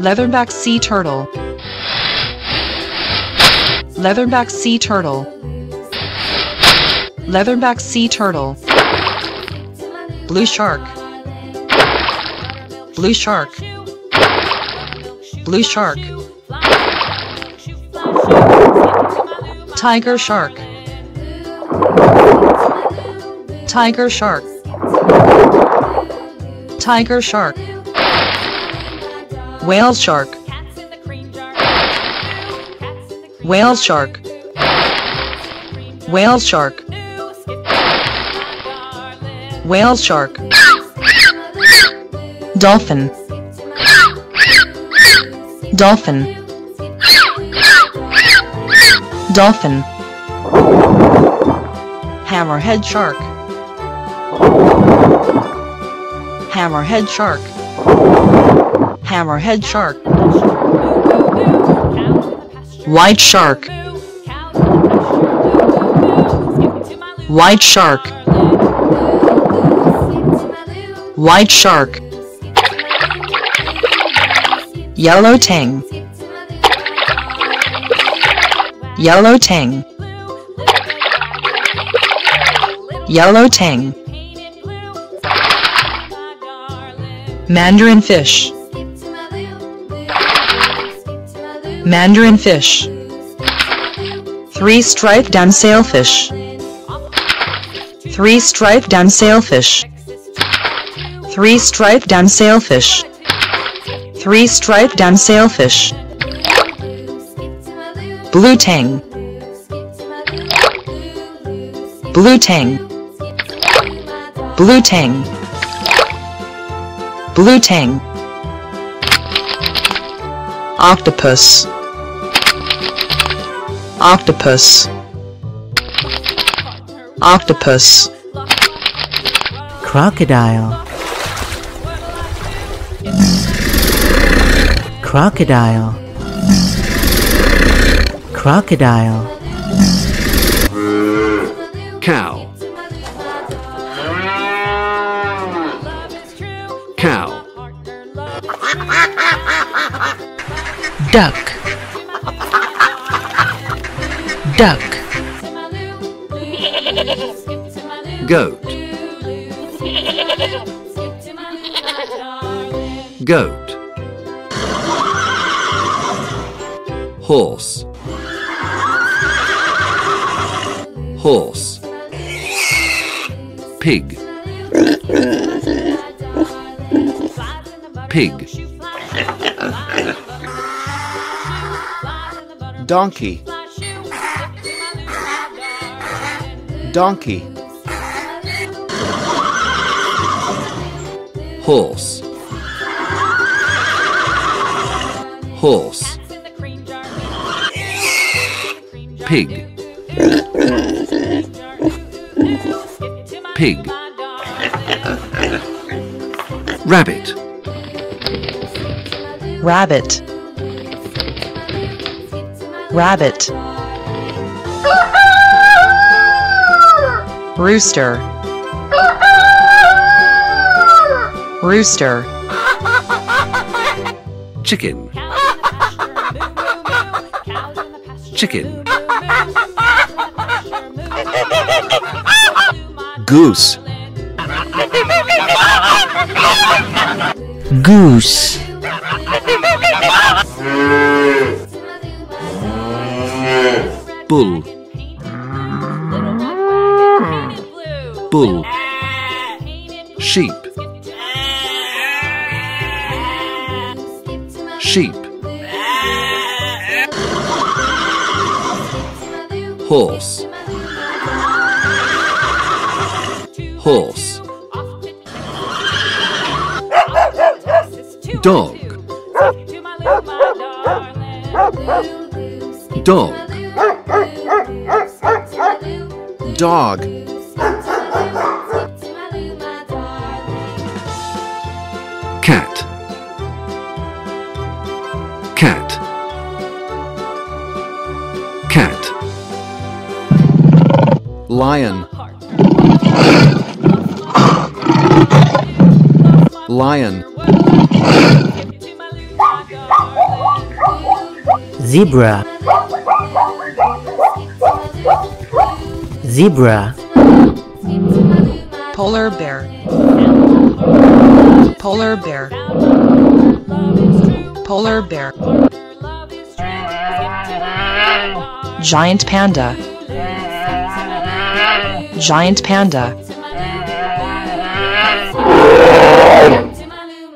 Leatherback sea turtle. Leatherback sea turtle. Leatherback sea turtle. Blue shark. Blue shark. Blue shark. Tiger shark. Tiger shark. Tiger shark. Whale shark. Whale shark. Whale shark. Whale shark. Dolphin. Dolphin. Dolphin. Hammerhead shark. Hammerhead shark. Hammerhead shark. White shark. White shark. White shark. Yellow tang. Yellow tang. Yellow tang. Mandarin fish. Mandarin fish. Three-striped down sailfish. Three-striped down sailfish. Three-striped down sailfish. Three-striped down sailfish. Blue tang. Blue tang. Blue tang. Blue tang. Octopus. Octopus. Octopus. Crocodile. Crocodile. Crocodile. Cow. Cow. Duck. Duck. Goat. Goat. Horse. Horse. Pig. Pig. Donkey. Donkey. Horse. Horse. Pig. Pig. Rabbit. Rabbit. Rabbit. Rooster. Rooster. Chicken. Chicken. Goose. Goose. Bull. Bull. Sheep. Sheep. Horse. Horse. Dog. Dog. Dog. Cat. Cat. Cat. Lion. Lion. Zebra. Zebra. Polar bear. Polar bear. Polar bear. Giant panda. Giant panda.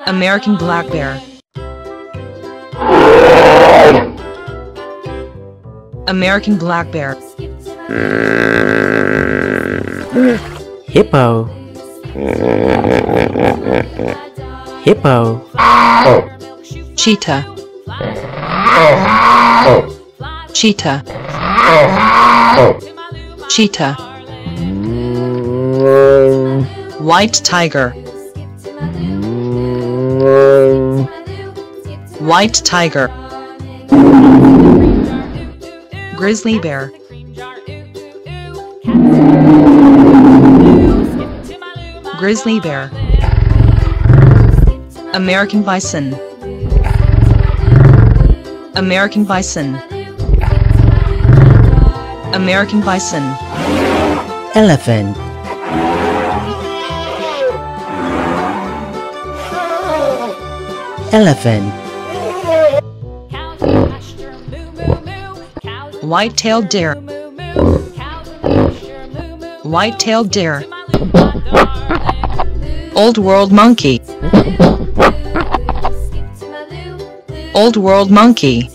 American black bear. American black bear. Hippo. Hippo. Cheetah. Cheetah. Cheetah. White tiger. White tiger. Grizzly bear. Grizzly bear. American bison. American bison. American bison. Elephant. Elephant. White-tailed deer. White-tailed deer. Old world monkey. Old world monkey.